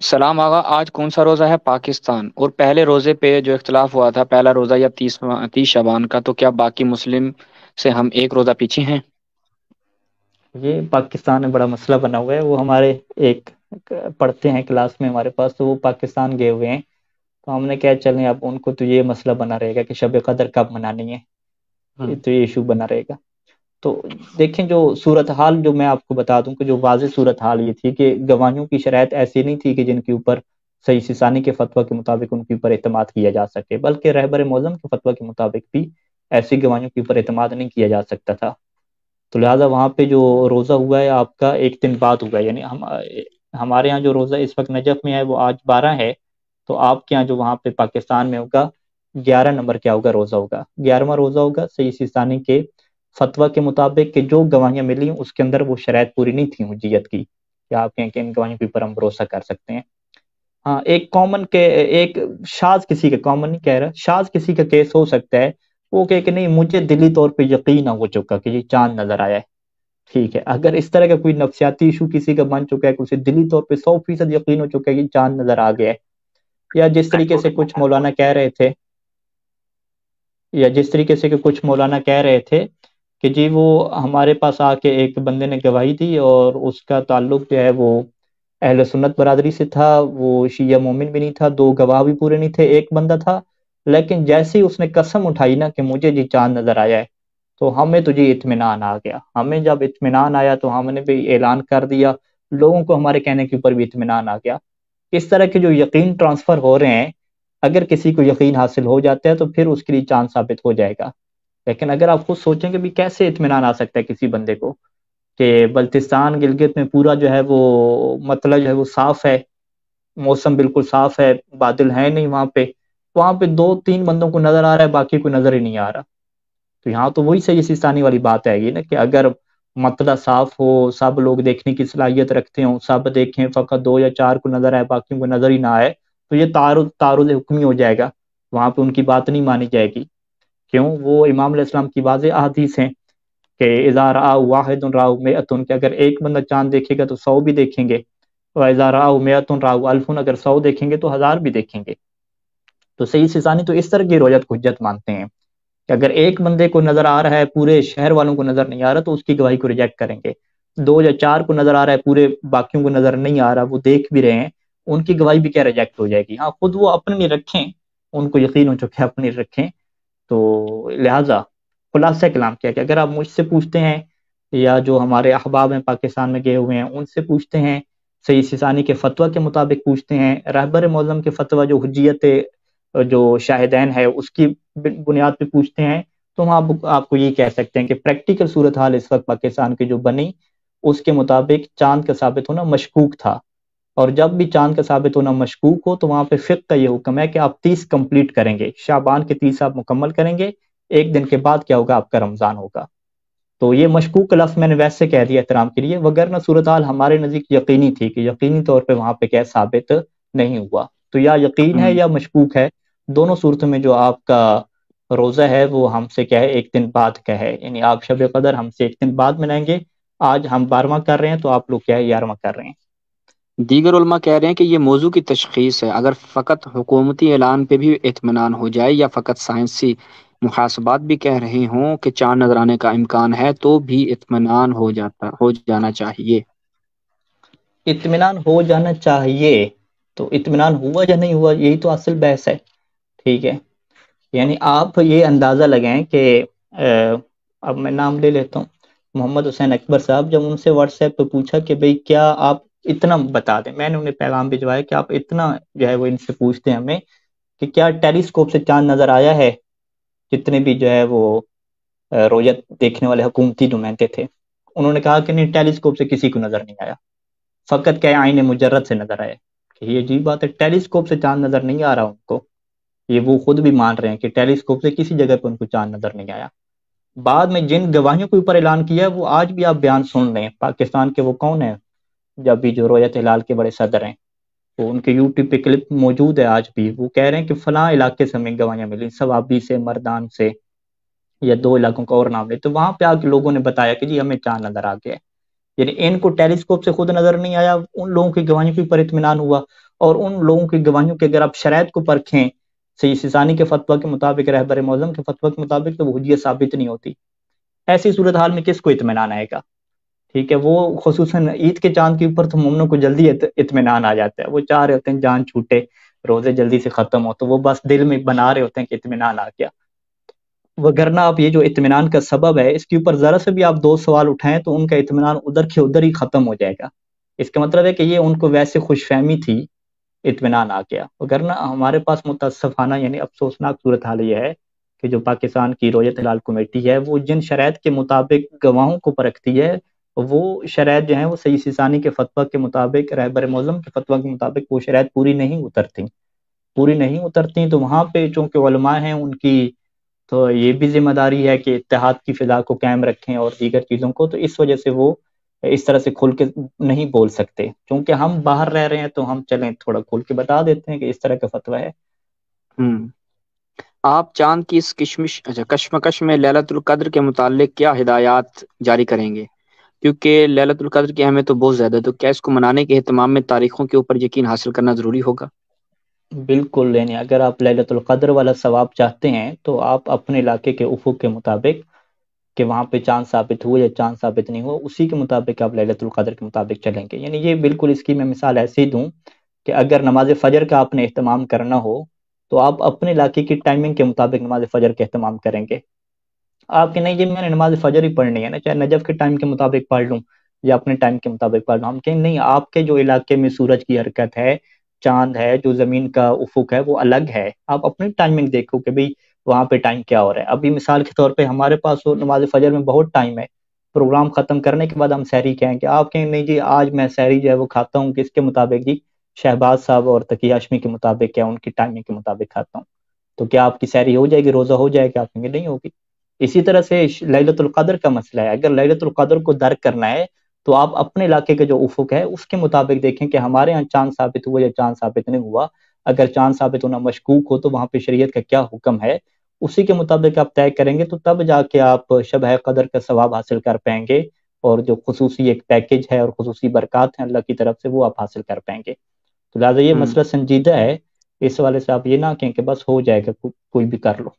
سلام آغا، آج کون سا روزہ ہے پاکستان؟ اور پہلے روزے پہ جو اختلاف ہوا تھا، پہلا روزہ یا 30 شعبان کا، تو کیا باقی مسلم سے ہم ایک روزہ پیچھے ہیں؟ یہ پاکستان میں بڑا مسئلہ بنا ہوا ہے۔ وہ ہمارے ایک پڑھتے ہیں کلاس میں ہمارے پاس، تو وہ پاکستان گئے ہوئے ہیں۔ تو ہم نے کہا چلیں، اب ان کو تو یہ مسئلہ بنا رہے گا کہ شب قدر کب منانی ہے، ہوں۔ یہ تو یہ ایشو بنا رہے گا۔ تو دیکھیں، جو صورتحال جو میں آپ کو بتا دوں کہ جو واضح صورتحال یہ تھی کہ گواہیوں کی شرائط ایسی نہیں تھی کہ جن کے اوپر صحیح سیستانی کے فتویٰ کے مطابق ان کے اوپر اعتماد کیا جا سکے، بلکہ رہبر معظم کے فتویٰ کے مطابق بھی ایسی گواہیوں کے اوپر اعتماد نہیں کیا جا سکتا تھا۔ تو لہٰذا وہاں پہ جو روزہ ہوا ہے آپ کا ایک دن بعد ہوا ہے، یعنی ہمارے ہاں جو روزہ اس وقت نجف میں ہے وہ آج 12 ہے، تو آپ کے ہاں جو وہاں پہ پاکستان میں ہوگا 11 نمبر کیا ہوگا، روزہ ہوگا، 11واں روزہ ہوگا صحیح سیستانی کے فتویٰ کے مطابق کہ جو گواہیاں ملی ہیں اس کے اندر وہ شرائط پوری نہیں تھی حجیت کی کہ آپ کہیں کہ ان گواہیوں کے اوپر ہم بھروسہ کر سکتے ہیں۔ ہاں، ایک کامن کے ایک شاذ کسی کا، کامن نہیں کہہ رہا، شاذ کسی کا کیس ہو سکتا ہے، وہ کہ نہیں مجھے دلی طور پہ یقین ہو چکا کہ یہ چاند نظر آیا ہے۔ ٹھیک ہے، اگر اس طرح کا کوئی نفسیاتی ایشو کسی کا بن چکا ہے کہ اسے دلی طور پہ 100% یقین ہو چکا ہے کہ چاند نظر آ گیا ہے، یا جس طریقے سے کچھ مولانا کہہ رہے تھے یا جس طریقے سے کہ کچھ مولانا کہہ رہے تھے کہ جی وہ ہمارے پاس آ کے ایک بندے نے گواہی دی اور اس کا تعلق جو ہے وہ اہل سنت برادری سے تھا، وہ شیعہ مومن بھی نہیں تھا، دو گواہ بھی پورے نہیں تھے، ایک بندہ تھا، لیکن جیسے ہی اس نے قسم اٹھائی نا کہ مجھے جی چاند نظر آیا ہے، تو ہمیں تو جی اطمینان آ گیا۔ ہمیں جب اطمینان آیا تو ہم نے بھی اعلان کر دیا، لوگوں کو ہمارے کہنے کے اوپر بھی اطمینان آ گیا۔ اس طرح کے جو یقین ٹرانسفر ہو رہے ہیں، اگر کسی کو یقین حاصل ہو جاتا ہے تو پھر اس کے لیے چاند ثابت ہو جائے گا۔ لیکن اگر آپ خود سوچیں کہ بھی کیسے اطمینان آ سکتا ہے کسی بندے کو کہ بلتستان گلگت میں پورا جو ہے وہ مطلب جو ہے وہ صاف ہے، موسم بالکل صاف ہے، بادل ہے نہیں وہاں پہ دو تین بندوں کو نظر آ رہا ہے، باقی کو نظر ہی نہیں آ رہا۔ تو یہاں تو وہی صحیح سیستانی والی بات ہے یہ نا کہ اگر مطلع صاف ہو، سب لوگ دیکھنے کی صلاحیت رکھتے ہوں، سب دیکھیں، فقط دو یا چار کو نظر آئے باقیوں کو نظر ہی نہ آئے، تو یہ تعارض حکمی ہو جائے گا، وہاں پہ ان کی بات نہیں مانی جائے گی۔ کیوں؟ وہ امام علیہ السلام کی واضح احادیث ہیں کہ اذا رآہ واحد رآہ مئۃ، کہ اگر ایک بندہ چاند دیکھے گا تو 100 بھی دیکھیں گے، وَإِذَا رَأَوْا مِائَةٌ رَأَوْا أَلْفٌ، اگر 100 دیکھیں گے تو 1000 بھی دیکھیں گے۔ تو صحیح سیستانی تو اس طرح کی رویت کو حجت مانتے ہیں کہ اگر ایک بندے کو نظر آ رہا ہے، پورے شہر والوں کو نظر نہیں آ رہا، تو اس کی گواہی کو ریجیکٹ کریں گے۔ دو یا چار کو نظر آ رہا ہے، پورے باقیوں کو نظر نہیں آ رہا، وہ دیکھ بھی رہے ہیں، ان کی گواہی بھی کیا ریجیکٹ ہو جائے گی۔ ہاں، خود وہ اپنی رکھیں، ان کو یقین ہو چکے اپنی رکھیں۔ تو لہٰذا خلاصہ کلام کیا کہ اگر آپ مجھ سے پوچھتے ہیں یا جو ہمارے احباب ہیں پاکستان میں گئے ہوئے ہیں ان سے پوچھتے ہیں، صحیح سیستانی کے فتویٰ کے مطابق پوچھتے ہیں، رہبر معظم کے فتویٰ جو حجیت جو شاہدین ہے اس کی بنیاد پہ پوچھتے ہیں، تو ہم آپ کو یہ کہہ سکتے ہیں کہ پریکٹیکل صورتحال اس وقت پاکستان کی جو بنی اس کے مطابق چاند کا ثابت ہونا مشکوک تھا، اور جب بھی چاند کا ثابت ہونا مشکوک ہو تو وہاں پہ فقہ کا یہ حکم ہے کہ آپ 30 کمپلیٹ کریں گے، شعبان کے 30 آپ مکمل کریں گے، ایک دن کے بعد کیا ہوگا، آپ کا رمضان ہوگا۔ تو یہ مشکوک کا لفظ میں نے ویسے کہہ دیا احترام کے لیے، وگرنہ صورتحال ہمارے نزدیک یقینی تھی کہ یقینی طور پہ وہاں پہ کیا ثابت نہیں ہوا۔ تو یا یقین ہے ہوں۔ یا مشکوک ہے، دونوں صورتوں میں جو آپ کا روزہ ہے وہ ہم سے کیا ہے، ایک دن بعد کا ہے، یعنی آپ شب قدر ہم سے ایک دن بعد منائیں گے۔ آج ہم 12واں کر رہے ہیں تو آپ لوگ کیا ہے 11واں کر رہے ہیں۔ دیگر علماء کہہ رہے ہیں کہ یہ موضوع کی تشخیص ہے، اگر فقط حکومتی اعلان پہ بھی اطمینان ہو جائے یا فقط سائنسی محاسبات بھی کہہ رہے ہوں کہ چاند نظر آنے کا امکان ہے، تو بھی اطمینان ہو جانا چاہیے۔ اطمینان ہو جانا چاہیے، تو اطمینان ہوا یا نہیں ہوا یہی تو اصل بحث ہے۔ ٹھیک ہے، یعنی آپ یہ اندازہ لگائیں کہ اب میں نام لے لیتا ہوں، محمد حسین اکبر صاحب، جب ان سے واٹس ایپ پہ پوچھا کہ بھئی کیا آپ اتنا بتا دیں، میں نے انہیں پیغام بھجوایا کہ آپ اتنا جو ہے وہ ان سے پوچھتے ہیں ہمیں کہ کیا ٹیلیسکوپ سے چاند نظر آیا ہے؟ جتنے بھی جو ہے وہ رویت دیکھنے والے حکومتی نمائندے تھے، انہوں نے کہا کہ نہیں، ٹیلیسکوپ سے کسی کو نظر نہیں آیا، فقط کیا عین مجرد سے نظر آئے۔ کہ یہ عجیب بات ہے، ٹیلیسکوپ سے چاند نظر نہیں آ رہا ان کو، یہ وہ خود بھی مان رہے ہیں کہ ٹیلیسکوپ سے کسی جگہ پہ ان کو چاند نظر نہیں آیا۔ بعد میں جن گواہیوں کے اوپر اعلان کیا ہے وہ آج بھی آپ بیان سن رہے ہیں، پاکستان کے وہ کون ہیں جب بھی جو رویت ہلال کے بڑے صدر ہیں، وہ ان کے یوٹیوب پہ کلپ موجود ہے آج بھی، وہ کہہ رہے ہیں کہ فلاں علاقے سے ہمیں گواہیاں ملی، سوابی سے، مردان سے، یا دو علاقوں کا اور نام لے، تو وہاں پہ آ کے لوگوں نے بتایا کہ جی ہمیں چاند نظر آ گیا ہے۔ یعنی ان کو ٹیلیسکوپ سے خود نظر نہیں آیا، ان لوگوں کی گواہیوں کے اوپر اطمینان ہوا، اور ان لوگوں کی گواہیوں کے اگر آپ شرائط کو پرکھیں سید سیستانی کے فتویٰ کے مطابق، رہبر معظم کے فتویٰ کے مطابق، تو وہ حجیت ثابت نہیں ہوتی۔ ایسی صورتحال میں کس کو اطمینان آئے گا؟ ٹھیک ہے، وہ خصوصاً عید کے چاند کے اوپر تو مومنوں کو جلدی اطمینان آ جاتا ہے، وہ چاہ رہے ہوتے ہیں جان چھوٹے، روزے جلدی سے ختم ہو، تو وہ بس دل میں بنا رہے ہوتے ہیں کہ اطمینان آ گیا۔ وگرنہ آپ یہ جو اطمینان کا سبب ہے، اس کے اوپر ذرا سے بھی آپ دو سوال اٹھائیں تو ان کا اطمینان ادھر کے ادھر ہی ختم ہو جائے گا۔ اس کا مطلب ہے کہ یہ ان کو ویسے خوش فہمی تھی، اطمینان آ گیا۔ وگرنہ ہمارے پاس متاسفانہ یعنی افسوسناک صورتحال یہ ہے کہ جو پاکستان کی رویت ہلال کمیٹی ہے، وہ جن شرائط کے مطابق گواہوں کو پرکھتی ہے، وہ شرائط جو ہیں وہ سید سیستانی کے فتویٰ کے مطابق، رہبر معظم کے فتویٰ کے مطابق وہ شرائط پوری نہیں اترتی تو وہاں پہ چونکہ علماء ہیں ان کی، تو یہ بھی ذمہ داری ہے کہ اتحاد کی فضا کو قائم رکھیں اور دیگر چیزوں کو، تو اس وجہ سے وہ اس طرح سے کھل کے نہیں بول سکتے۔ چونکہ ہم باہر رہ رہے ہیں تو ہم چلیں تھوڑا کھل کے بتا دیتے ہیں کہ اس طرح کا فتویٰ ہے۔ ہوں آپ چاند کی اس کشمکش میں ليلة القدر کے متعلق کیا ہدایات جاری کریں گے؟ کیونکہ ليلة القدر کی اہمیت تو بہت زیادہ ہے، تو کیا اس کو منانے کے اہتمام میں تاریخوں کے اوپر یقین حاصل کرنا ضروری ہوگا؟ بالکل، یعنی اگر آپ للیت القدر والا ثواب چاہتے ہیں تو آپ اپنے علاقے کے افق کے مطابق کہ وہاں پہ چاند ثابت ہوا یا چاند ثابت نہیں ہوا، اسی کے مطابق آپ للیت القدر کے مطابق چلیں گے۔ یعنی یہ بالکل اس کی میں مثال ایسی دوں کہ اگر نماز فجر کا آپ نے اہتمام کرنا ہو تو آپ اپنے علاقے کی ٹائمنگ کے مطابق نماز فجر کا اہتمام کریں گے۔ آپ کہ نہیں جی میں نے نماز فجر ہی پڑھنی ہے نا، چاہے نجف کے ٹائم کے مطابق پڑھ لوں یا اپنے ٹائم کے مطابق پڑھ لوں، ہم کہیں نہیں، آپ کے جو علاقے میں سورج کی حرکت ہے، چاند ہے، جو زمین کا افق ہے وہ الگ ہے، آپ اپنی ٹائمنگ دیکھو کہ بھئی وہاں پہ ٹائم کیا ہو رہا ہے۔ ابھی مثال کے طور پہ ہمارے پاس نماز فجر میں بہت ٹائم ہے، پروگرام ختم کرنے کے بعد ہم سحری کہیں گے، آپ کہیں نہیں جی آج میں سحری جو ہے وہ کھاتا ہوں کس کے مطابق جی، شہباز صاحب اور تقی ہاشمی کے مطابق، کیا ان کی ٹائمنگ کے مطابق کھاتا ہوں، تو کیا آپ کی سحری ہو جائے گی، روزہ ہو جائے گا؟ آپ کہیں گے نہیں ہوگی۔ اسی طرح سے لیلۃ القدر کا مسئلہ ہے، اگر لیلۃ القدر کو درک کرنا ہے تو آپ اپنے علاقے کے جو افق ہے اس کے مطابق دیکھیں کہ ہمارے ہاں چاند ثابت ہوا یا چاند ثابت نہیں ہوا۔ اگر چاند ثابت ہونا مشکوک ہو تو وہاں پہ شریعت کا کیا حکم ہے، اسی کے مطابق آپ طے کریں گے، تو تب جا کے آپ شب قدر کا ثواب حاصل کر پائیں گے، اور جو خصوصی ایک پیکج ہے اور خصوصی برکات ہیں اللہ کی طرف سے وہ آپ حاصل کر پائیں گے۔ تو لہٰذا یہ ہوں مسئلہ سنجیدہ ہے، اس والے سے آپ یہ نہ کہیں کہ بس ہو جائے گا کوئی بھی کر لو۔